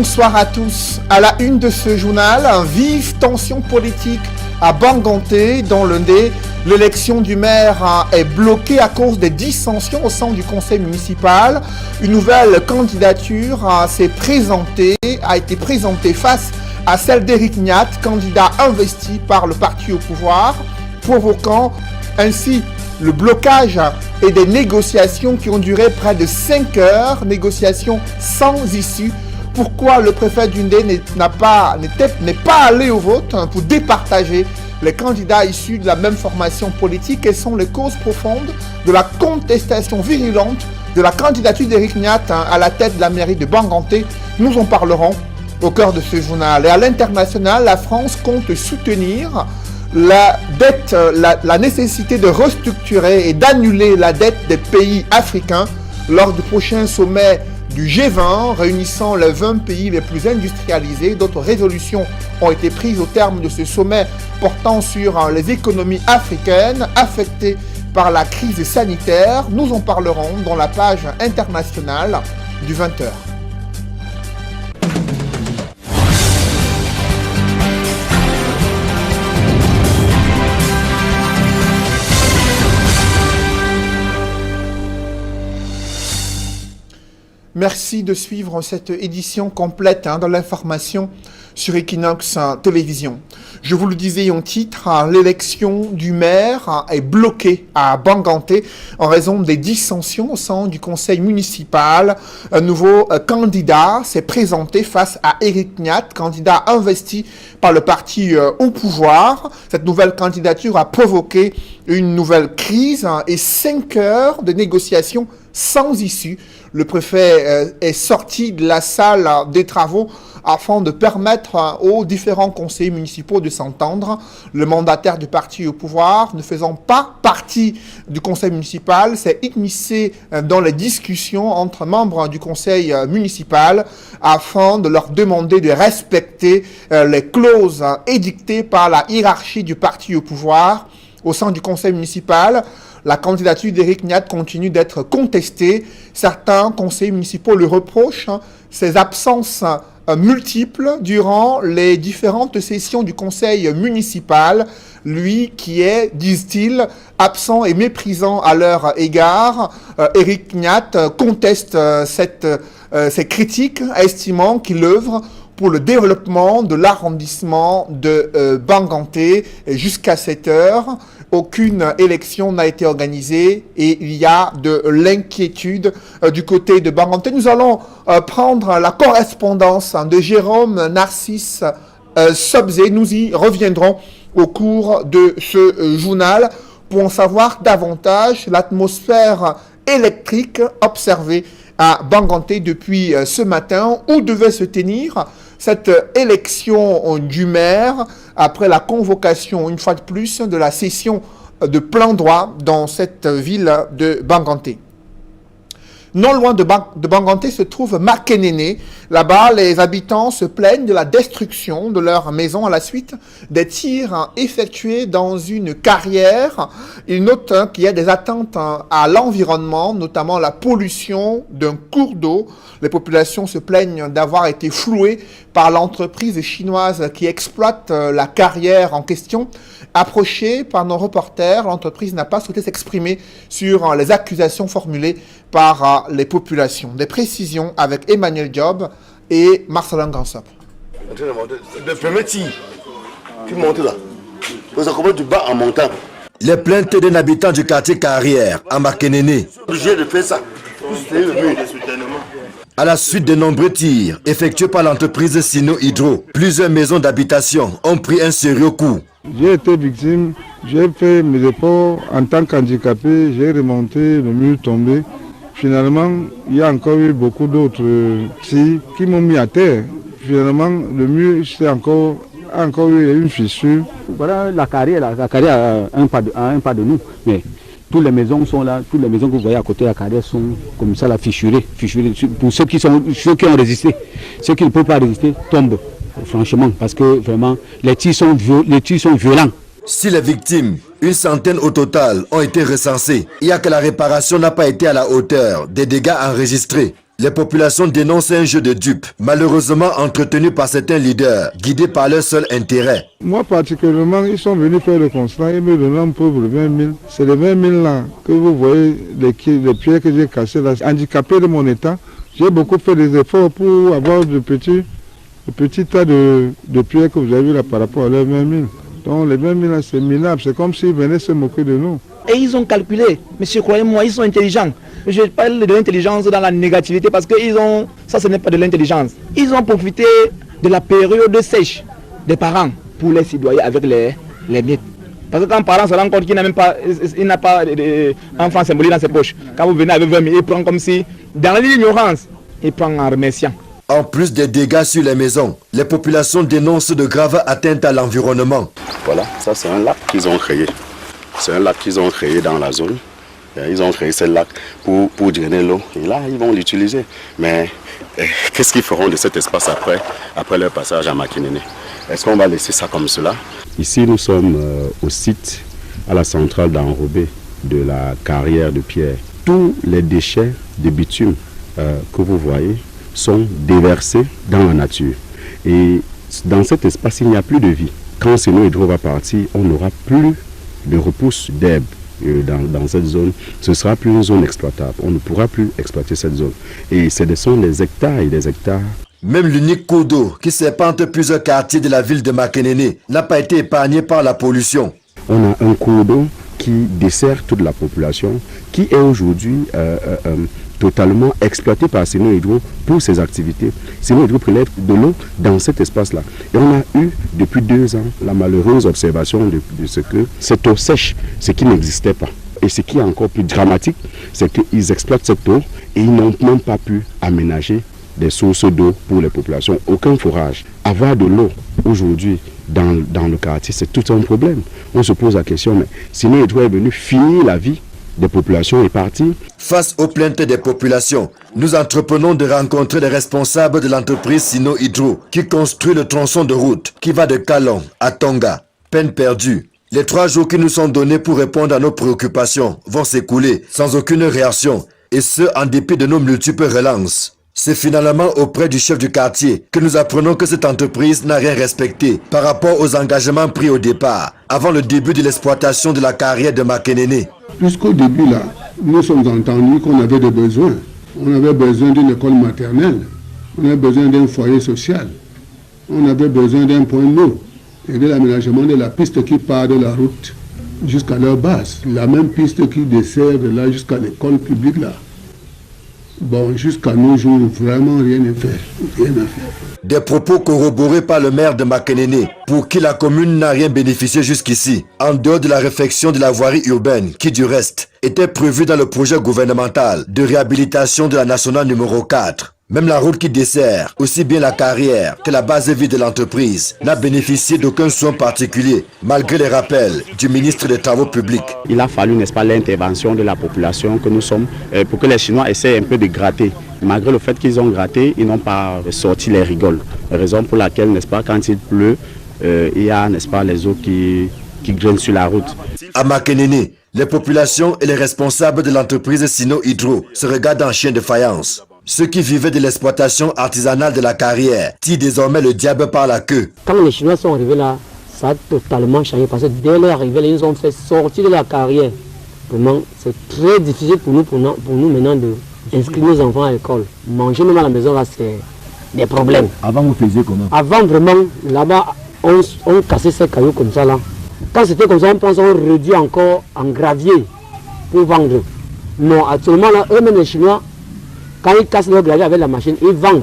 Bonsoir à tous. À la une de ce journal, vive tension politique à Banganté, dans le nez. L'élection du maire est bloquée à cause des dissensions au sein du conseil municipal. Une nouvelle candidature a été présentée face à celle d'Éric Niat, candidat investi par le parti au pouvoir, provoquant ainsi le blocage et des négociations qui ont duré près de 5 heures, négociations sans issue. Pourquoi le préfet d'Undé n'est pas allé au vote pour départager les candidats issus de la même formation politique? Quelles sont les causes profondes de la contestation virulente de la candidature d'Éric Niat à la tête de la mairie de Banganté? Nous en parlerons au cœur de ce journal. Et à l'international, la France compte soutenir la dette, la nécessité de restructurer et d'annuler la dette des pays africains lors du prochain sommet du G20, réunissant les 20 pays les plus industrialisés. D'autres résolutions ont été prises au terme de ce sommet portant sur les économies africaines affectées par la crise sanitaire. Nous en parlerons dans la page internationale du 20h. Merci de suivre cette édition complète de l'information sur Equinox Télévision. Je vous le disais en titre, l'élection du maire est bloquée à Banganté en raison des dissensions au sein du conseil municipal. Un nouveau candidat s'est présenté face à Éric Niat, candidat investi par le parti au pouvoir. Cette nouvelle candidature a provoqué une nouvelle crise et 5 heures de négociations sans issue. Le préfet est sorti de la salle des travaux afin de permettre aux différents conseillers municipaux de s'entendre. Le mandataire du parti au pouvoir, ne faisant pas partie du conseil municipal, s'est immiscé dans les discussions entre membres du conseil municipal afin de leur demander de respecter les clauses édictées par la hiérarchie du parti au pouvoir. Au sein du conseil municipal, la candidature d'Éric Niat continue d'être contestée. Certains conseillers municipaux lui reprochent ses absences multiples durant les différentes sessions du conseil municipal. Lui qui est, disent-ils, absent et méprisant à leur égard. Éric Niat conteste ces critiques, estimant qu'il œuvre pour le développement de l'arrondissement de Banganté. Jusqu'à 7 heures, aucune élection n'a été organisée et il y a de l'inquiétude du côté de Banganté. Nous allons prendre la correspondance de Jérôme Narcisse Sobzé. Nous y reviendrons au cours de ce journal pour en savoir davantage sur l'atmosphère électrique observée à Banganté depuis ce matin, où devait se tenir cette élection du maire après la convocation, une fois de plus, de la session de plein droit dans cette ville de Banganté. Non loin de Banganté se trouve Makenene. Là-bas, les habitants se plaignent de la destruction de leur maison à la suite des tirs effectués dans une carrière. Ils notent qu'il y a des atteintes à l'environnement, notamment la pollution d'un cours d'eau. Les populations se plaignent d'avoir été flouées par l'entreprise chinoise qui exploite la carrière en question. Approchée par nos reporters, l'entreprise n'a pas souhaité s'exprimer sur les accusations formulées par les populations. Des précisions avec Emmanuel Job et Marcelin Gansop. Le premier tir, tu montes là. Ça commence du bas en montant. Les plaintes d'un habitant du quartier Carrière, à Makenene. Obligé de faire ça. À la suite de nombreux tirs effectués par l'entreprise Sino Hydro, plusieurs maisons d'habitation ont pris un sérieux coup. J'ai été victime, j'ai fait mes efforts en tant qu'handicapé, j'ai remonté le mur tombé. Finalement, il y a encore eu beaucoup d'autres tirs qui m'ont mis à terre. Finalement, le mur, c'est encore eu une fissure. Voilà la carrière à un pas de nous. Mais toutes les maisons sont là, toutes les maisons que vous voyez à côté de la carrière sont comme ça, fissurées. Pour ceux qui ont résisté, ceux qui ne peuvent pas résister tombent. Franchement, parce que vraiment, les tirs sont violents. Si les victimes, une centaine au total, ont été recensées, il y a que la réparation n'a pas été à la hauteur des dégâts enregistrés. Les populations dénoncent un jeu de dupes, malheureusement entretenu par certains leaders, guidés par leur seul intérêt. Moi particulièrement, ils sont venus faire le constat et me donnant un pauvre 20 000. C'est les 20 000 là que vous voyez, les pierres que j'ai cassées là. Handicapé de mon état, j'ai beaucoup fait des efforts pour avoir de petits tas de pierres que vous avez vu là par rapport à leurs 20 000. Donc les 20 000 là, c'est minable, c'est comme s'ils venaient se moquer de nous. Et ils ont calculé, monsieur, croyez-moi, ils sont intelligents. Je parle de l'intelligence dans la négativité parce que ça ce n'est pas de l'intelligence. Ils ont profité de la période sèche des parents pour les citoyens avec les miettes. Parce que quand un parent se rend compte qu'il n'a même pas, un franc symbolique dans ses poches, quand vous venez avec 20 000, il prend comme si, dans l'ignorance, il prend en remerciant. En plus des dégâts sur les maisons, les populations dénoncent de graves atteintes à l'environnement. Voilà, ça c'est un lac qu'ils ont créé. C'est un lac qu'ils ont créé dans la zone. Ils ont créé ce lac pour drainer l'eau. Et là, ils vont l'utiliser. Mais qu'est-ce qu'ils feront de cet espace après leur passage à Makinene? Est-ce qu'on va laisser ça comme cela? Ici, nous sommes au site, à la centrale d'Enrobé de la carrière de pierre. Tous les déchets de bitume que vous voyez sont déversés dans la nature. Et dans cet espace, il n'y a plus de vie. Quand Sino Hydro va partir, on n'aura plus de repousse d'herbe dans cette zone. Ce ne sera plus une zone exploitable. On ne pourra plus exploiter cette zone. Et ce sont des hectares et des hectares. Même l'unique cours d'eau qui serpente plusieurs quartiers de la ville de Makinene n'a pas été épargné par la pollution. On a un cours d'eau qui dessert toute la population, qui est aujourd'hui totalement exploité par Sino Hydro pour ses activités. Sino Hydro prélève de l'eau dans cet espace-là. Et on a eu depuis 2 ans la malheureuse observation de ce que cette eau sèche, ce qui n'existait pas. Et ce qui est encore plus dramatique, c'est qu'ils exploitent cette eau et ils n'ont même pas pu aménager des sources d'eau pour les populations. Aucun forage. Avoir de l'eau aujourd'hui dans le quartier, c'est tout un problème. On se pose la question, mais Sino Hydro est venu finir la vie des populations et partir. Face aux plaintes des populations, nous entreprenons de rencontrer les responsables de l'entreprise Sino Hydro qui construit le tronçon de route qui va de Kalon à Tonga. Peine perdue. Les 3 jours qui nous sont donnés pour répondre à nos préoccupations vont s'écouler sans aucune réaction, et ce en dépit de nos multiples relances. C'est finalement auprès du chef du quartier que nous apprenons que cette entreprise n'a rien respecté par rapport aux engagements pris au départ, avant le début de l'exploitation de la carrière de Makinene. Jusqu'au début, là, nous sommes entendus qu'on avait des besoins. On avait besoin d'une école maternelle, on avait besoin d'un foyer social, on avait besoin d'un point d'eau et de l'aménagement de la piste qui part de la route jusqu'à leur base. La même piste qui dessert de là jusqu'à l'école publique là. Bon, jusqu'à nos jours, vraiment rien à faire. Des propos corroborés par le maire de Makinene, pour qui la commune n'a rien bénéficié jusqu'ici, en dehors de la réfection de la voirie urbaine, qui du reste était prévue dans le projet gouvernemental de réhabilitation de la nationale numéro 4. Même la route qui dessert aussi bien la carrière que la base de vie de l'entreprise n'a bénéficié d'aucun soin particulier, malgré les rappels du ministre des Travaux publics. Il a fallu, n'est-ce pas, l'intervention de la population que nous sommes, pour que les Chinois essaient un peu de gratter. Malgré le fait qu'ils ont gratté, ils n'ont pas sorti les rigoles. Raison pour laquelle, n'est-ce pas, quand il pleut, il y a, n'est-ce pas, les eaux qui grainent sur la route. À Makinene, les populations et les responsables de l'entreprise Sino Hydro se regardent en chien de faïence. Ceux qui vivaient de l'exploitation artisanale de la carrière tirent désormais le diable par la queue. Quand les Chinois sont arrivés là, ça a totalement changé parce que dès leur arrivée, ils nous ont fait sortir de la carrière. Vraiment, c'est très difficile pour nous maintenant d'inscrire nos enfants à l'école. Manger même à la maison, là, c'est des problèmes. Avant, vous faisiez comment? Avant, vraiment, là-bas, on cassait ces cailloux comme ça là. Quand c'était comme ça, on réduit encore en gravier pour vendre. Non, actuellement, là, eux-mêmes les Chinois, quand ils cassent leur gravier avec la machine, ils vendent.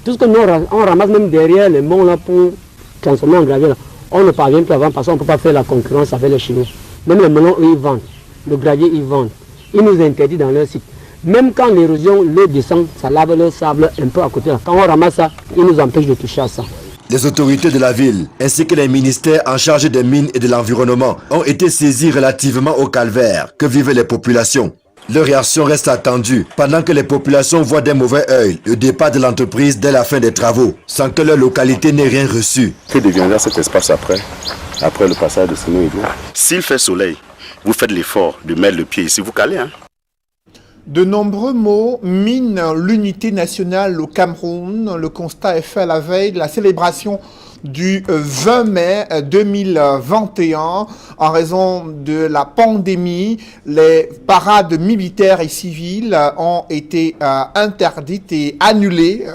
Tout ce que nous, on ramasse même derrière les monts là pour transformer en gravier, là, on ne parvient plus avant parce qu'on ne peut pas faire la concurrence avec les Chinois. Même les melons, eux, ils vendent. Le gravier, ils vendent. Ils nous interdisent dans leur site. Même quand l'érosion, l'eau descend, ça lave le sable un peu à côté. Là. Quand on ramasse ça, ils nous empêchent de toucher à ça. Les autorités de la ville, ainsi que les ministères en charge des mines et de l'environnement, ont été saisis relativement au calvaire que vivent les populations. Leur réaction reste attendue pendant que les populations voient d'un mauvais œil le départ de l'entreprise dès la fin des travaux, sans que leur localité n'ait rien reçu. Que deviendra cet espace après le passage de Sino Hydro? S'il fait soleil, vous faites l'effort de mettre le pied ici, vous calez, hein? De nombreux mots minent l'unité nationale au Cameroun. Le constat est fait à la veille de la célébration du 20 mai 2021. En raison de la pandémie, les parades militaires et civiles ont été interdites et annulées,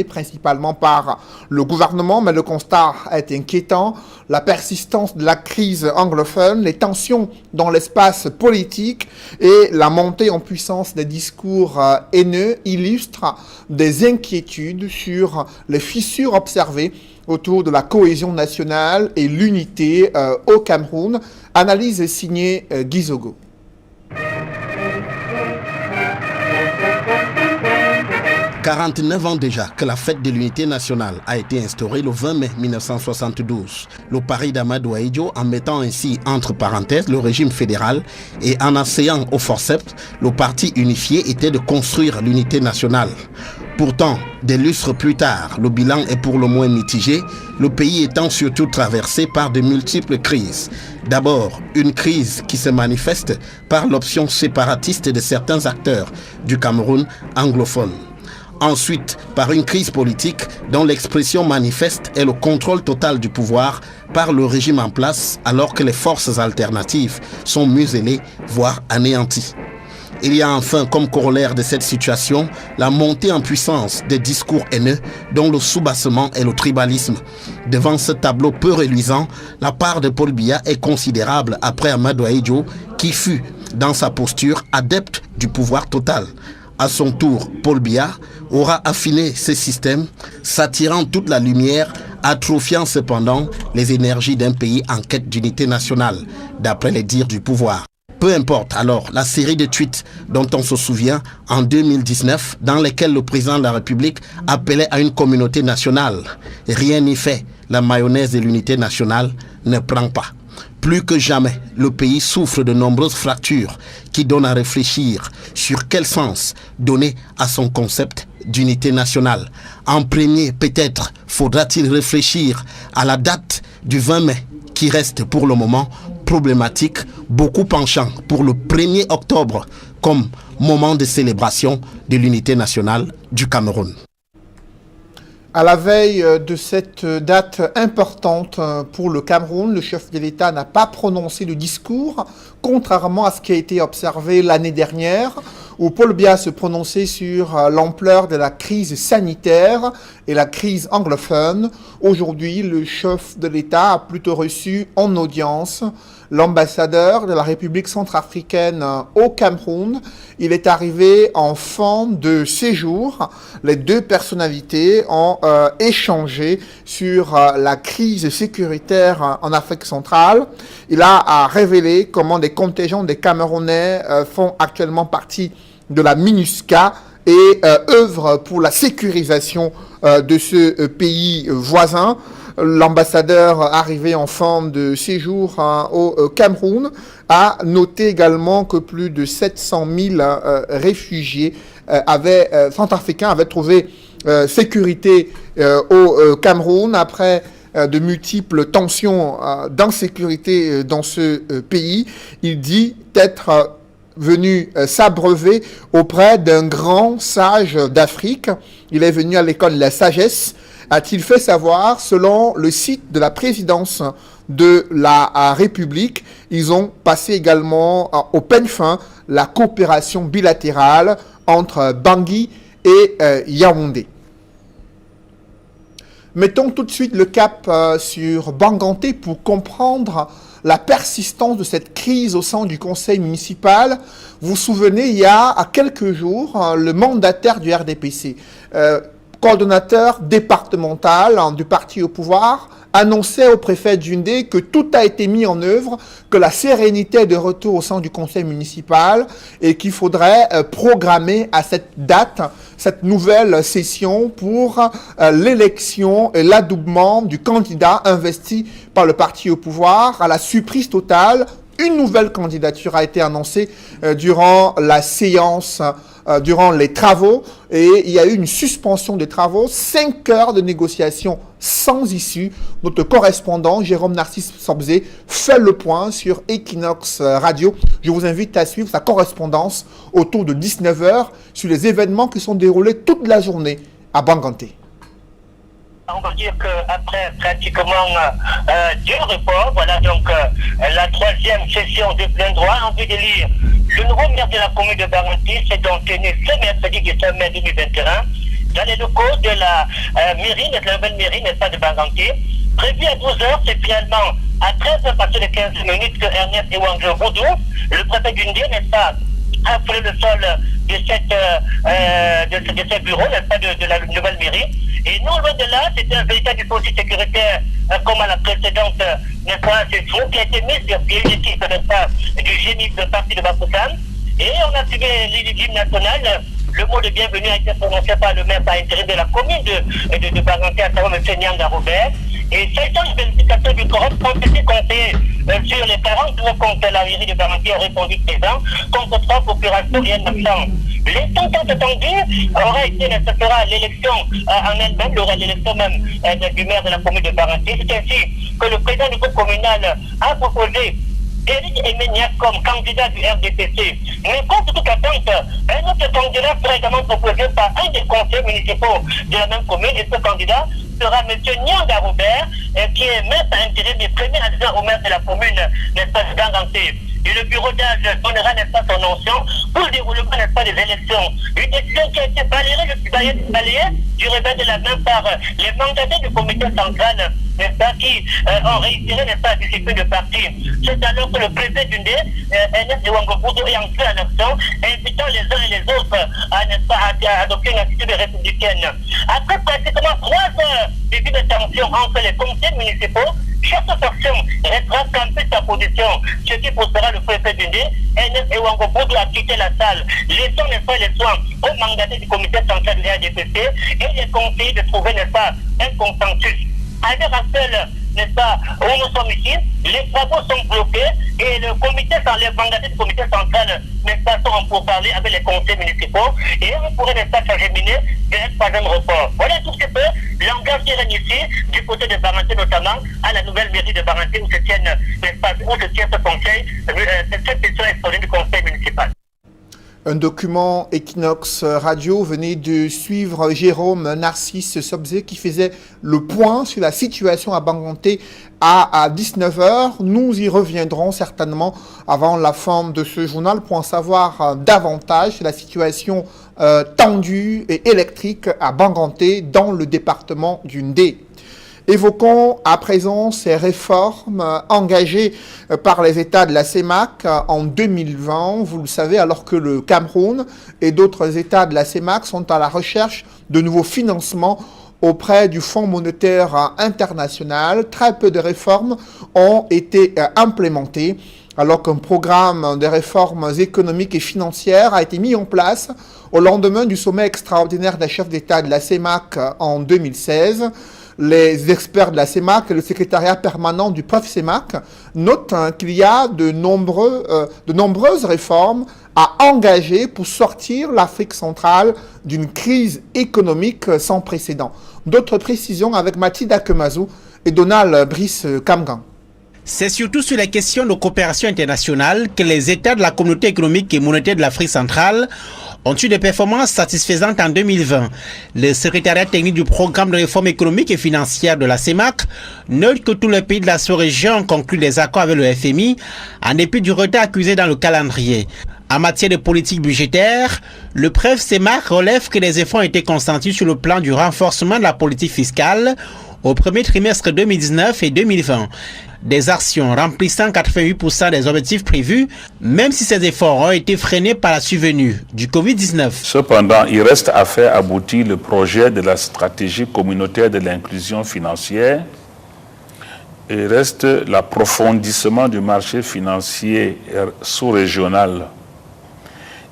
principalement par le gouvernement, mais le constat est inquiétant. La persistance de la crise anglophone, les tensions dans l'espace politique et la montée en puissance des discours haineux illustrent des inquiétudes sur les fissures observées autour de la cohésion nationale et l'unité au Cameroun. Analyse signée Guizogo. « 49 ans déjà que la fête de l'unité nationale a été instaurée le 20 mai 1972. Le pari d'Amadou Ahidjo, en mettant ainsi entre parenthèses le régime fédéral et en asseyant au forceps le parti unifié, était de construire l'unité nationale. Pourtant, des lustres plus tard, le bilan est pour le moins mitigé, le pays étant surtout traversé par de multiples crises. D'abord, une crise qui se manifeste par l'option séparatiste de certains acteurs du Cameroun anglophone. Ensuite, par une crise politique dont l'expression manifeste est le contrôle total du pouvoir par le régime en place, alors que les forces alternatives sont muselées, voire anéanties. Il y a enfin comme corollaire de cette situation la montée en puissance des discours haineux dont le soubassement est le tribalisme. Devant ce tableau peu reluisant, la part de Paul Biya est considérable après Amadou Ahidjo qui fut, dans sa posture, adepte du pouvoir total. À son tour, Paul Biya aura affiné ce système, s'attirant toute la lumière, atrophiant cependant les énergies d'un pays en quête d'unité nationale, d'après les dires du pouvoir. Peu importe alors la série de tweets dont on se souvient en 2019 dans lesquels le président de la République appelait à une communauté nationale. Rien n'y fait, la mayonnaise de l'unité nationale ne prend pas. Plus que jamais, le pays souffre de nombreuses fractures qui donnent à réfléchir sur quel sens donner à son concept d'unité nationale. En premier, peut-être faudra-t-il réfléchir à la date du 20 mai qui reste pour le moment problématique, beaucoup penchant pour le 1er octobre comme moment de célébration de l'unité nationale du Cameroun. À la veille de cette date importante pour le Cameroun, le chef de l'État n'a pas prononcé de discours, contrairement à ce qui a été observé l'année dernière, où Paul Biya se prononçait sur l'ampleur de la crise sanitaire et la crise anglophone. Aujourd'hui, le chef de l'État a plutôt reçu en audience l'ambassadeur de la République centrafricaine au Cameroun. Il est arrivé en fin de séjour. Les deux personnalités ont échangé sur la crise sécuritaire en Afrique centrale. Il a révélé comment des contingents des Camerounais font actuellement partie de la MINUSCA et œuvrent pour la sécurisation de ce pays voisin. L'ambassadeur arrivé en fin de séjour au Cameroun a noté également que plus de 700 000 réfugiés centrafricains avaient trouvé sécurité au Cameroun après de multiples tensions d'insécurité dans ce pays. Il dit être venu s'abreuver auprès d'un grand sage d'Afrique. Il est venu à l'école de la sagesse, a-t-il fait savoir, selon le site de la présidence de la République. Ils ont passé également au peigne fin la coopération bilatérale entre Bangui et Yaoundé. Mettons tout de suite le cap sur Banganté pour comprendre la persistance de cette crise au sein du conseil municipal. Vous vous souvenez, il y a quelques jours, le mandataire du RDPC, coordonnateur départemental du parti au pouvoir, annonçait au préfet d'Yaoundé que tout a été mis en œuvre, que la sérénité est de retour au sein du conseil municipal et qu'il faudrait programmer à cette date cette nouvelle session pour l'élection et l'adoubement du candidat investi par le parti au pouvoir. À la surprise totale, une nouvelle candidature a été annoncée durant la séance durant les travaux et il y a eu une suspension des travaux, 5 heures de négociations sans issue. Notre correspondant Jérôme Narcisse Sobzé fait le point sur Equinox Radio. Je vous invite à suivre sa correspondance autour de 19 h sur les événements qui sont déroulés toute la journée à Banganté. On va dire qu'après pratiquement 2 reports, voilà donc la 3e session de plein droit, envie de lire le nouveau maire de la commune de Banganté s'est donc tenu ce mercredi 17 mai 2021 dans les locaux de la mairie, de la nouvelle mairie, n'est-ce pas, de Banganté. Prévu à 12 h, c'est finalement à 13 h passé de 15 minutes que Ernest Ewango Boudou, le préfet d'Undé, n'est-ce pas, a foulé le sol de ce bureau, n'est-ce pas, de la nouvelle mairie. Et non loin de là, c'était un véritable dispositif sécuritaire comme à la précédente, n'est-ce pas, c'est tout qui a été mis sur pied, l'équipe, n'est-ce pas, du génie de parti de Bafoussam. Et on a suivi l'hymne national. Le mot de bienvenue a été prononcé par le maire par intérim de la commune de Banganté, à savoir M. Nyanga Robert. Et 7 ans de vérification du corps ont été comptés sur les 49 comptes de la mairie de Banganté ont répondu présent contre 3 procurations et un absent. Les temps attendus aura été nécessaire l'élection en elle-même, l'élection même du maire de la commune de Banganté. C'est ainsi que le président du groupe communal a proposé Éric Emeniak comme candidat du RDPC. Mais contre toute attente, un autre candidat sera également proposé par un des conseillers municipaux de la même commune. Et ce candidat sera M. Nyanga Robert, qui est maire par intérim et premier adjoint au maire de la commune, n'est-ce pas, de Banganté. Et le bureau d'âge donnera, n'est-ce pas, son notion pour le déroulement, n'est-ce pas, des élections. Une décision qui a été balayée du revers de la main par les mandataires du comité central, n'est-ce pas, qui ont réitéré, n'est-ce pas, la discipline de parti. C'est alors que le préfet d'Undé, Ernest Ewango Boudou, est entré en action, invitant les uns et les autres à, n'est-ce pas, à adopter une attitude républicaine. Après pratiquement 3 heures de vie de tension entre les comités municipaux, chaque faction restera campée sa position, ce qui poussera le préfet d'Undé, Ernest Ewango Boudou, à quitter la salle, laissant, n'est-ce pas, les soins aux mandataires du comité central du RDPC et les conseillers de trouver, n'est-ce pas, un consensus. À l'heure actuelle, n'est-ce pas, où nous sommes ici, les travaux sont bloqués et le comité, les mandataires du comité central, n'est-ce pas, sont en pourparlers avec les conseils municipaux et on pourrait, n'est-ce pas, s'acheminer vers un 3e report. Voilà tout ce que l'engagement qui règne ici, du côté de Banganté notamment, à la nouvelle mairie de Banganté où se tient, n'est-ce pas, où se tient ce conseil, cette session extraordinaire du conseil municipal. Un document Equinox Radio venait de suivre Jérôme Narcisse Sobzé qui faisait le point sur la situation à Banganté à 19 h. Nous y reviendrons certainement avant la fin de ce journal pour en savoir davantage sur la situation tendue et électrique à Banganté dans le département du Ndé. Évoquons à présent ces réformes engagées par les États de la CEMAC en 2020. Vous le savez, alors que le Cameroun et d'autres États de la CEMAC sont à la recherche de nouveaux financements auprès du Fonds monétaire international, très peu de réformes ont été implémentées, alors qu'un programme de réformes économiques et financières a été mis en place au lendemain du sommet extraordinaire des chefs d'État de la CEMAC en 2016. Les experts de la CEMAC et le secrétariat permanent du PREF-CEMAC notent qu'il y a de nombreuses réformes à engager pour sortir l'Afrique centrale d'une crise économique sans précédent. D'autres précisions avec Mathilde Akemazou et Donald Brice Kamgan. C'est surtout sur les questions de coopération internationale que les États de la communauté économique et monétaire de l'Afrique centrale ont eu des performances satisfaisantes en 2020. Le secrétariat technique du programme de réforme économique et financière de la CEMAC note que tous les pays de la sous-région ont conclu des accords avec le FMI en dépit du retard accusé dans le calendrier. En matière de politique budgétaire, le PREF-CEMAC relève que les efforts ont été consentis sur le plan du renforcement de la politique fiscale au premier trimestre 2019 et 2020. Des actions remplissant 88% des objectifs prévus, même si ces efforts ont été freinés par la survenue du Covid-19. Cependant, il reste à faire aboutir le projet de la stratégie communautaire de l'inclusion financière. Il reste l'approfondissement du marché financier sous-régional.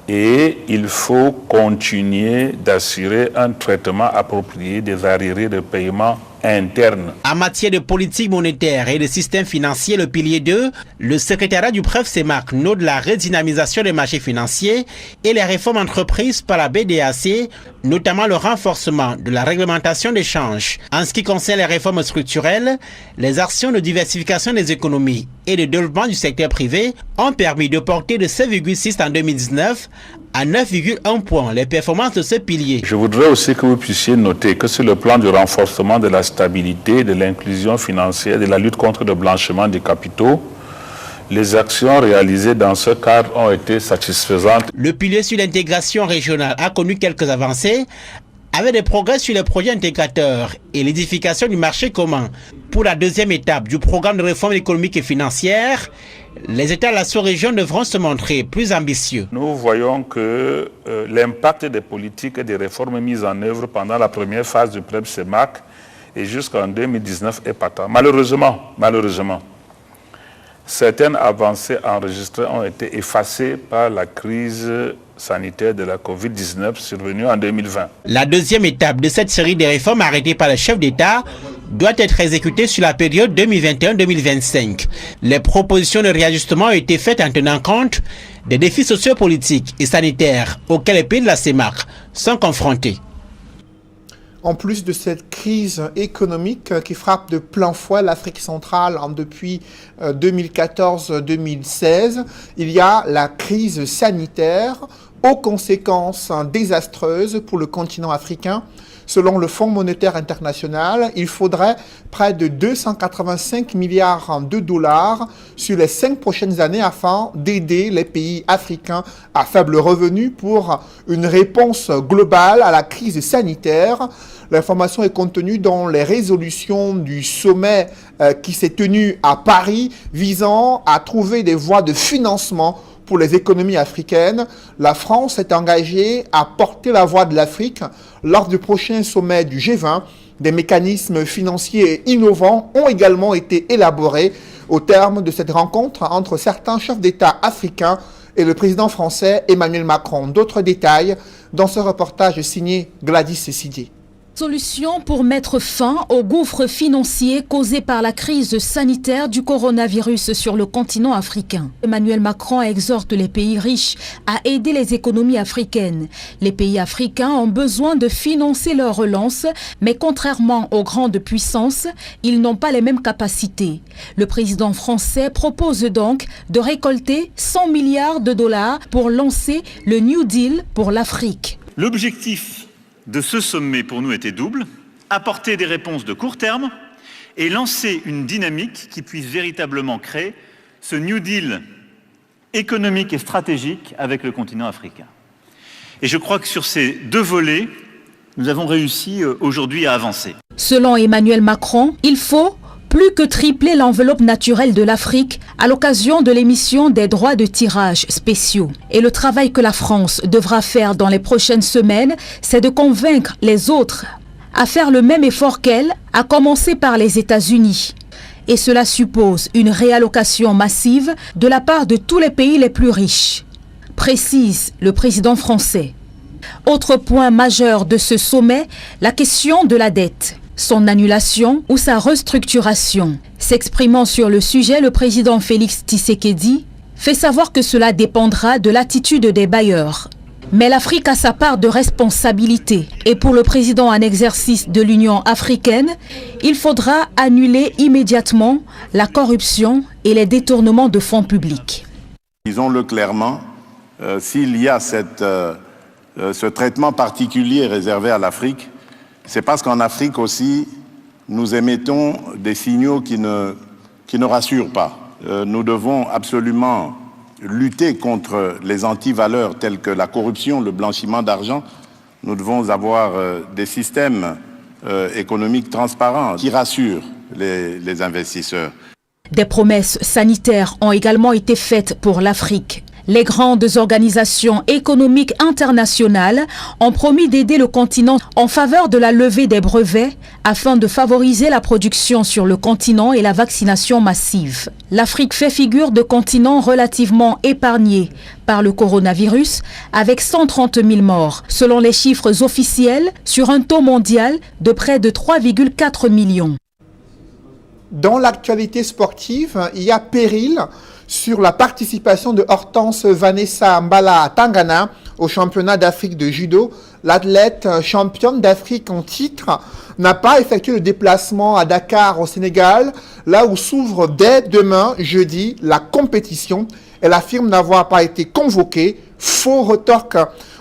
Et il faut continuer d'assurer un traitement approprié des arriérés de paiement interne. En matière de politique monétaire et de système financier, le pilier 2, le secrétariat du PREF-CEMAC note la redynamisation des marchés financiers et les réformes entreprises par la BDAC, notamment le renforcement de la réglementation des changes. En ce qui concerne les réformes structurelles, les actions de diversification des économies et de développement du secteur privé ont permis de porter de 7,6 en 2019 à 9,1 points les performances de ce pilier. Je voudrais aussi que vous puissiez noter que sur le plan du renforcement de la stabilité, de l'inclusion financière, de la lutte contre le blanchiment des capitaux, les actions réalisées dans ce cadre ont été satisfaisantes. Le pilier sur l'intégration régionale a connu quelques avancées, avec des progrès sur les projets intégrateurs et l'édification du marché commun. Pour la deuxième étape du programme de réforme économique et financière, les États de la sous-région devront se montrer plus ambitieux. Nous voyons que l'impact des politiques et des réformes mises en œuvre pendant la première phase du PREP-CEMAC et jusqu'en 2019 est patent. Malheureusement, certaines avancées enregistrées ont été effacées par la crise sanitaire de la Covid-19 survenue en 2020. La deuxième étape de cette série de réformes arrêtées par le chef d'État doit être exécutée sur la période 2021-2025. Les propositions de réajustement ont été faites en tenant compte des défis sociopolitiques et sanitaires auxquels les pays de la CEMAC sont confrontés. En plus de cette crise économique qui frappe de plein fouet l'Afrique centrale depuis 2014-2016, il y a la crise sanitaire aux conséquences désastreuses pour le continent africain. Selon le Fonds monétaire international, il faudrait près de 285 milliards de dollars sur les 5 prochaines années afin d'aider les pays africains à faible revenu pour une réponse globale à la crise sanitaire. L'information est contenue dans les résolutions du sommet qui s'est tenu à Paris visant à trouver des voies de financement pour les économies africaines. La France est engagée à porter la voix de l'Afrique lors du prochain sommet du G20. Des mécanismes financiers innovants ont également été élaborés au terme de cette rencontre entre certains chefs d'État africains et le président français Emmanuel Macron. D'autres détails dans ce reportage signé Gladys Sidier. Solution pour mettre fin au gouffre financier causé par la crise sanitaire du coronavirus sur le continent africain. Emmanuel Macron exhorte les pays riches à aider les économies africaines. Les pays africains ont besoin de financer leur relance, mais contrairement aux grandes puissances, ils n'ont pas les mêmes capacités. Le président français propose donc de récolter 100 milliards de dollars pour lancer le New Deal pour l'Afrique. L'objectif de ce sommet pour nous était double, apporter des réponses de court terme et lancer une dynamique qui puisse véritablement créer ce New Deal économique et stratégique avec le continent africain. Et je crois que sur ces deux volets, nous avons réussi aujourd'hui à avancer. Selon Emmanuel Macron, il faut plus que tripler l'enveloppe naturelle de l'Afrique à l'occasion de l'émission des droits de tirage spéciaux. Et le travail que la France devra faire dans les prochaines semaines, c'est de convaincre les autres à faire le même effort qu'elle, à commencer par les États-Unis. Et cela suppose une réallocation massive de la part de tous les pays les plus riches, précise le président français. Autre point majeur de ce sommet, la question de la dette. Son annulation ou sa restructuration. S'exprimant sur le sujet, le président Félix Tshisekedi fait savoir que cela dépendra de l'attitude des bailleurs. Mais l'Afrique a sa part de responsabilité. Et pour le président en exercice de l'Union africaine, il faudra annuler immédiatement la corruption et les détournements de fonds publics. Disons-le clairement, s'il y a ce traitement particulier réservé à l'Afrique, c'est parce qu'en Afrique aussi, nous émettons des signaux qui ne rassurent pas. Nous devons absolument lutter contre les antivaleurs telles que la corruption, le blanchiment d'argent. Nous devons avoir des systèmes économiques transparents qui rassurent les investisseurs. Des promesses sanitaires ont également été faites pour l'Afrique. Les grandes organisations économiques internationales ont promis d'aider le continent en faveur de la levée des brevets afin de favoriser la production sur le continent et la vaccination massive. L'Afrique fait figure de continent relativement épargné par le coronavirus avec 130 000 morts, selon les chiffres officiels, sur un taux mondial de près de 3,4 millions. Dans l'actualité sportive, il y a péril sur la participation de Hortense Vanessa Mbala Tangana au championnat d'Afrique de judo. L'athlète championne d'Afrique en titre n'a pas effectué le déplacement à Dakar au Sénégal, là où s'ouvre dès demain, jeudi, la compétition. Elle affirme n'avoir pas été convoquée. Faux retorque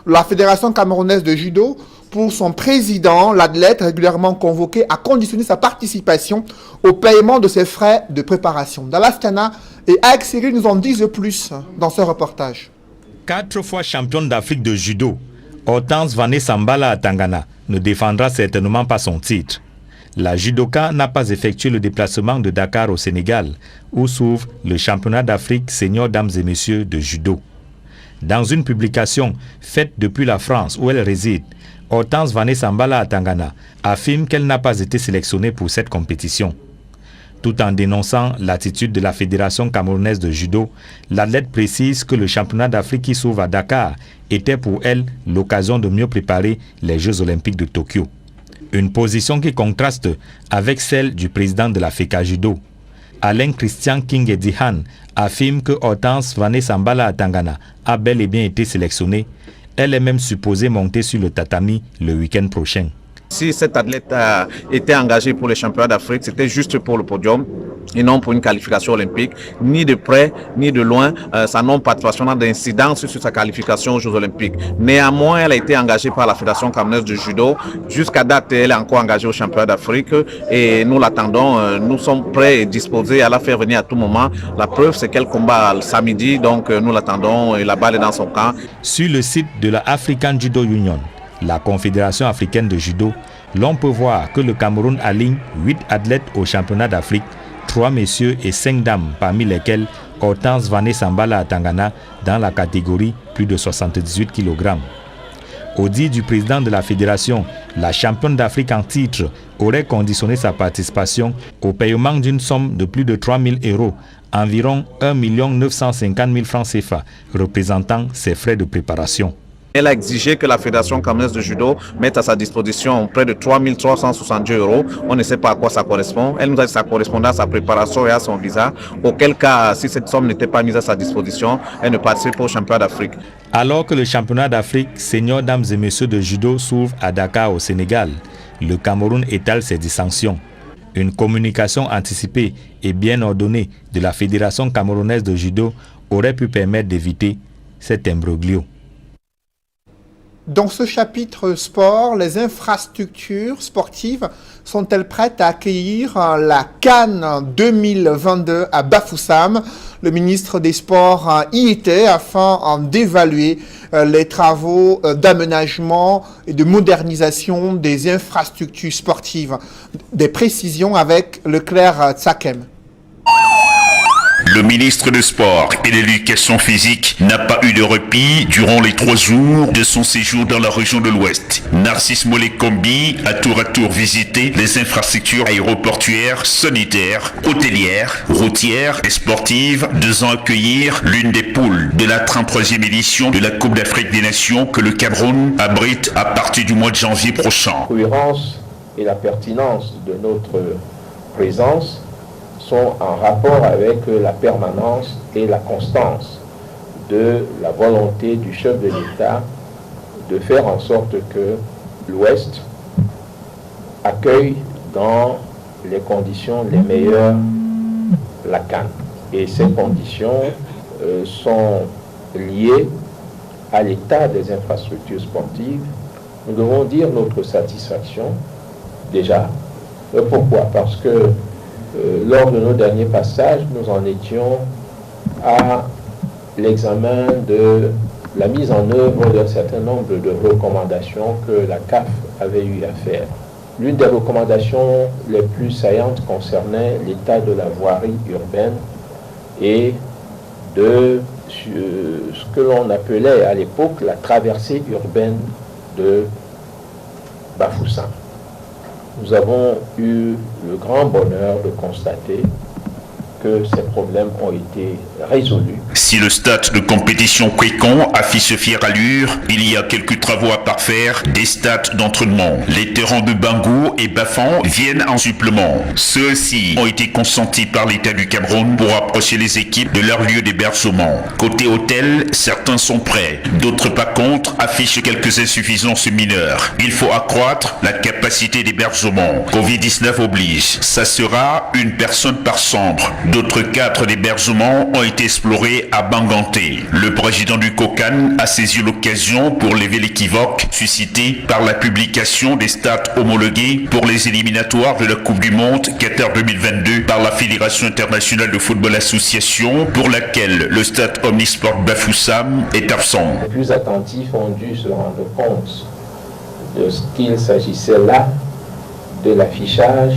la Fédération camerounaise de judo. Pour son président, l'athlète régulièrement convoqué a conditionné sa participation au paiement de ses frais de préparation. Dalastana et Aix-Cyril nous en disent plus dans ce reportage. 4 fois championne d'Afrique de judo, Hortense Vanessa Mbala Tangana ne défendra certainement pas son titre. La judoka n'a pas effectué le déplacement de Dakar au Sénégal, où s'ouvre le championnat d'Afrique senior dames et messieurs de judo. Dans une publication faite depuis la France où elle réside, Hortense Vanessa Mbala Tangana affirme qu'elle n'a pas été sélectionnée pour cette compétition. Tout en dénonçant l'attitude de la Fédération camerounaise de judo, l'athlète précise que le championnat d'Afrique qui s'ouvre à Dakar était pour elle l'occasion de mieux préparer les Jeux olympiques de Tokyo. Une position qui contraste avec celle du président de la FECA Judo. Alain Christian King Edihan affirme que Hortense Vanessa Mbala Tangana a bel et bien été sélectionnée. Elle est même supposée monter sur le tatami le week-end prochain. Si cet athlète a été engagé pour les championnats d'Afrique, c'était juste pour le podium et non pour une qualification olympique. Ni de près, ni de loin, ça n'a pas d'incidence sur sa qualification aux Jeux olympiques. Néanmoins, elle a été engagée par la Fédération camerounaise de judo. Jusqu'à date, elle est encore engagée aux championnats d'Afrique et nous l'attendons. Nous sommes prêts et disposés à la faire venir à tout moment. La preuve, c'est qu'elle combat le samedi, donc nous l'attendons et la balle est dans son camp. Sur le site de la African Judo Union, la Confédération africaine de judo, l'on peut voir que le Cameroun aligne 8 athlètes au championnat d'Afrique, 3 messieurs et 5 dames, parmi lesquels Hortense Vanessa Mbala Tangana dans la catégorie plus de 78 kg. Au dit du président de la fédération, la championne d'Afrique en titre aurait conditionné sa participation au paiement d'une somme de plus de 3 000 €, environ 1 950 000 francs CFA, représentant ses frais de préparation. Elle a exigé que la Fédération camerounaise de judo mette à sa disposition près de 3 370 €. On ne sait pas à quoi ça correspond. Elle nous a dit que ça correspondait à sa préparation et à son visa. Auquel cas, si cette somme n'était pas mise à sa disposition, elle ne participe pas au championnat d'Afrique. Alors que le championnat d'Afrique senior dames et messieurs de judo s'ouvre à Dakar au Sénégal, le Cameroun étale ses dissensions. Une communication anticipée et bien ordonnée de la Fédération camerounaise de judo aurait pu permettre d'éviter cet imbroglio. Dans ce chapitre sport, les infrastructures sportives sont-elles prêtes à accueillir la CAN 2022 à Bafoussam? Le ministre des Sports y était afin d'évaluer les travaux d'aménagement et de modernisation des infrastructures sportives. Des précisions avec Leclerc Tsakem. Le ministre des Sports et de l'Éducation physique n'a pas eu de répit durant les 3 jours de son séjour dans la région de l'Ouest. Narcisse Mollet-Kombi a tour à tour visité les infrastructures aéroportuaires, sanitaires, hôtelières, routières et sportives, devant accueillir l'une des poules de la 33e édition de la Coupe d'Afrique des Nations que le Cameroun abrite à partir du mois de janvier prochain. La cohérence et la pertinence de notre présence sont en rapport avec la permanence et la constance de la volonté du chef de l'État de faire en sorte que l'Ouest accueille dans les conditions les meilleures la CAN. Et ces conditions sont liées à l'état des infrastructures sportives. Nous devons dire notre satisfaction déjà. Pourquoi? Parce que lors de nos derniers passages, nous en étions à l'examen de la mise en œuvre d'un certain nombre de recommandations que la CAF avait eu à faire. L'une des recommandations les plus saillantes concernait l'état de la voirie urbaine et de ce que l'on appelait à l'époque la traversée urbaine de Bafoussam. Nous avons eu le grand bonheur de constater que ces problèmes ont été résolus. Si le stade de compétition Kwekon affiche fière allure, il y a quelques travaux à parfaire des stades d'entraînement. Les terrains de Bango et Bafan viennent en supplément. Ceux-ci ont été consentis par l'État du Cameroun pour approcher les équipes de leur lieu d'hébergement. Côté hôtel, certains sont prêts. D'autres par contre affichent quelques insuffisances mineures. Il faut accroître la capacité d'hébergement. Covid-19 oblige. Ça sera une personne par chambre. D'autres cadres d'hébergement ont été explorés à Banganté. Le président du COCAN a saisi l'occasion pour lever l'équivoque suscité par la publication des stades homologués pour les éliminatoires de la Coupe du Monde Qatar 2022 par la Fédération internationale de football association, pour laquelle le stade Omnisport Bafoussam est absent. Les plus attentifs ont dû se rendre compte de ce qu'il s'agissait là, de l'affichage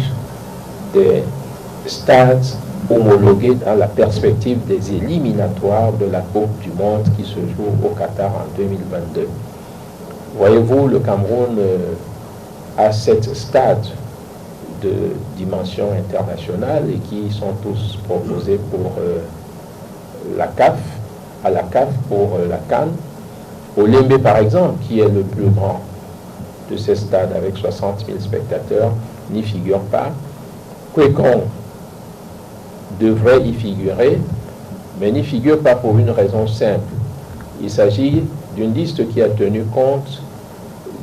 des stades homologués dans la perspective des éliminatoires de la Coupe du Monde qui se joue au Qatar en 2022. Voyez-vous, le Cameroun a 7 stades de dimension internationale et qui sont tous proposés pour la CAF, à la CAF pour la CAN. Olembe, par exemple, qui est le plus grand de ces stades avec 60 000 spectateurs, n'y figure pas. Kwekon devrait y figurer, mais n'y figure pas pour une raison simple. Il s'agit d'une liste qui a tenu compte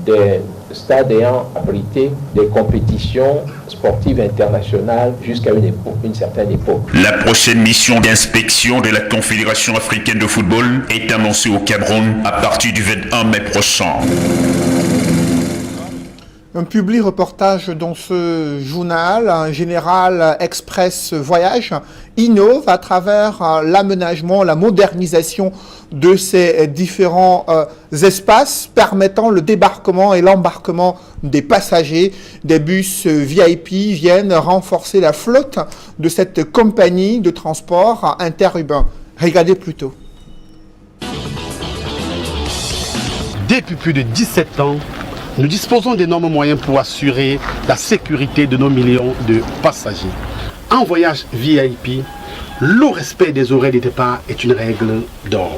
des stades ayant abrité des compétitions sportives internationales jusqu'à une certaine époque. La prochaine mission d'inspection de la Confédération africaine de football est annoncée au Cameroun à partir du 21 mai prochain. Un public reportage dans ce journal, un Général Express Voyage innove à travers l'aménagement, la modernisation de ces différents espaces permettant le débarquement et l'embarquement des passagers. Des bus VIP viennent renforcer la flotte de cette compagnie de transport interurbain. Regardez plutôt. Depuis plus de 17 ans, nous disposons d'énormes moyens pour assurer la sécurité de nos millions de passagers. En voyage VIP, le respect des horaires de départ est une règle d'or.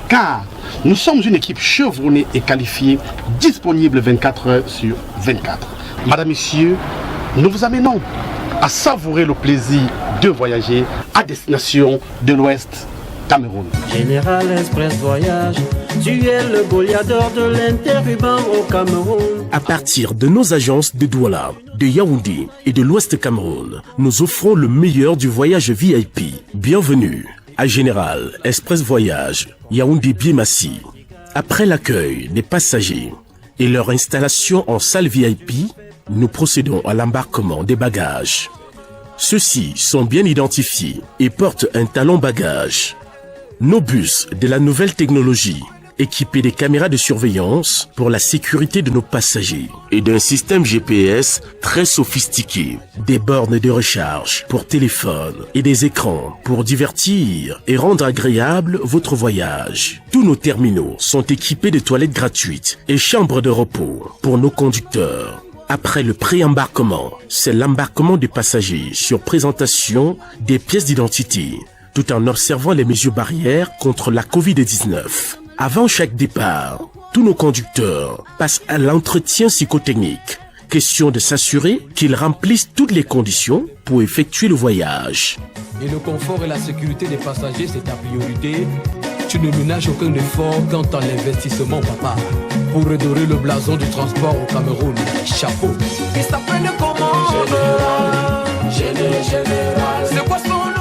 Car nous sommes une équipe chevronnée et qualifiée, disponible 24 heures sur 24. Madame, Messieurs, nous vous amenons à savourer le plaisir de voyager à destination de l'Ouest Cameroun. Général Express Voyage, tu es le Goliath de l'interurbain au Cameroun. À partir de nos agences de Douala, de Yaoundé et de l'Ouest Cameroun, nous offrons le meilleur du voyage VIP. Bienvenue à Général Express Voyage, Yaoundé-Biémassi. Après l'accueil des passagers et leur installation en salle VIP, nous procédons à l'embarquement des bagages. Ceux-ci sont bien identifiés et portent un talon bagage. Nos bus de la nouvelle technologie, équipés des caméras de surveillance pour la sécurité de nos passagers et d'un système GPS très sophistiqué, des bornes de recharge pour téléphone et des écrans pour divertir et rendre agréable votre voyage. Tous nos terminaux sont équipés de toilettes gratuites et chambres de repos pour nos conducteurs. Après le pré-embarquement, c'est l'embarquement des passagers sur présentation des pièces d'identité, tout en observant les mesures barrières contre la Covid-19. Avant chaque départ, tous nos conducteurs passent à l'entretien psychotechnique. Question de s'assurer qu'ils remplissent toutes les conditions pour effectuer le voyage. Et le confort et la sécurité des passagers, c'est ta priorité. Tu ne ménages aucun effort quant à l'investissement, papa. Pour redorer le blason du transport au Cameroun. Chapeau. Il s'appelle comment? Général. C'est quoi son nom?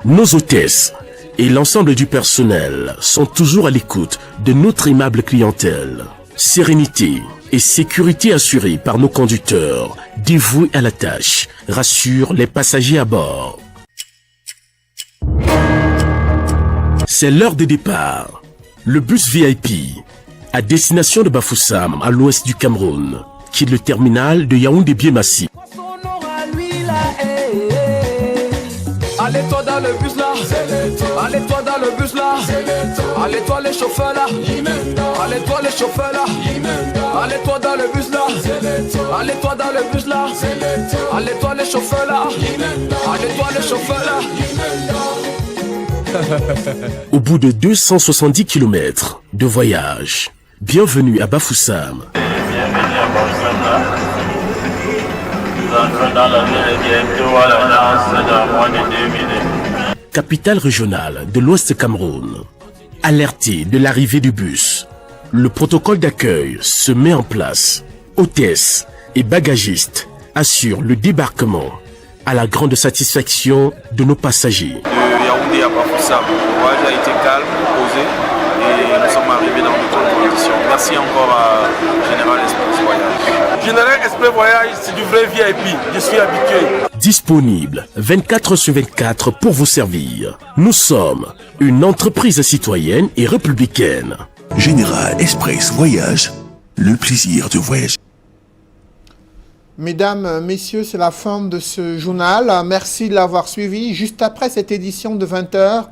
Nos hôtesses et l'ensemble du personnel sont toujours à l'écoute de notre aimable clientèle. Sérénité et sécurité assurée par nos conducteurs, dévoués à la tâche, rassurent les passagers à bord. C'est l'heure de départ. Le bus VIP, à destination de Bafoussam, à l'ouest du Cameroun, quitte le terminal de Yaoundé-Biémassi. Allez toi dans le bus là, Allez toi dans le bus là, allez toi les chauffeurs là, allez toi les chauffeurs là, allez toi dans le bus là, allez toi dans le bus là, allez toi les chauffeurs là, allez toi les chauffeurs là. Au bout de 270 km de voyage, bienvenue à Bafoussam. Bienvenue à Bafoussam. Nous entrons dans la ville et bientôt à la danse dans moins de 2 minutes. Capitale régionale de l'Ouest Cameroun. Alerté de l'arrivée du bus, le protocole d'accueil se met en place. Hôtesses et bagagistes assurent le débarquement à la grande satisfaction de nos passagers. De Yaoundé à Bafoussam, le voyage a été calme, posé et nous sommes arrivés dans de bonnes conditions. Merci encore à Général Express Voyage. Général Express Voyage, c'est du vrai VIP, je suis habitué. Disponible 24/24 pour vous servir. Nous sommes une entreprise citoyenne et républicaine. Général Express Voyage, le plaisir de voyager. Mesdames, messieurs, c'est la fin de ce journal. Merci de l'avoir suivi. Juste après cette édition de 20h,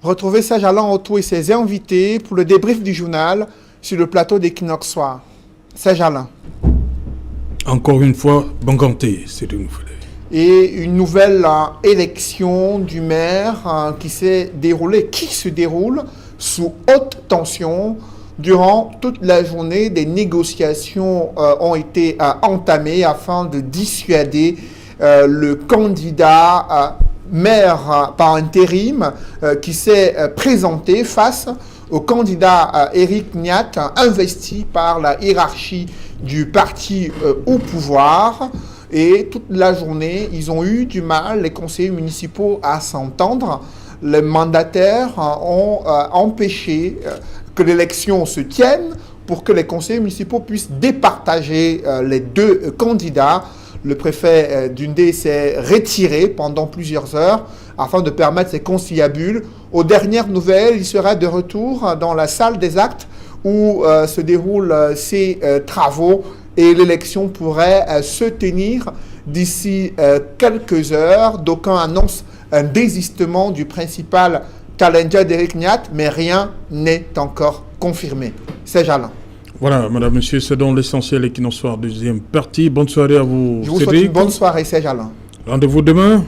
retrouvez Serge Alain Otto et ses invités pour le débrief du journal sur le plateau d'Equinox Soir. Serge Alain. Encore une fois, bon ganté, c'est une nouvelle. Et une nouvelle élection du maire qui se déroule sous haute tension. Durant toute la journée, des négociations ont été entamées afin de dissuader le candidat maire par intérim qui s'est présenté face au candidat Éric Niat, investi par la hiérarchie du parti au pouvoir. Et toute la journée, ils ont eu du mal, les conseillers municipaux, à s'entendre. Les mandataires ont empêché que l'élection se tienne pour que les conseillers municipaux puissent départager les deux candidats. Le préfet d'Undé s'est retiré pendant plusieurs heures afin de permettre ces conciliabules. Aux dernières nouvelles, il sera de retour dans la salle des actes où se déroulent ces travaux et l'élection pourrait se tenir d'ici quelques heures. D'aucuns annoncent un désistement du principal challenger d'Éric Niat, mais rien n'est encore confirmé. C'est Alain. Voilà, madame, monsieur, c'est donc l'essentiel Equinox Soir, deuxième partie. Bonne soirée à vous, Je vous souhaite une bonne soirée, c'est Alain. Rendez-vous demain.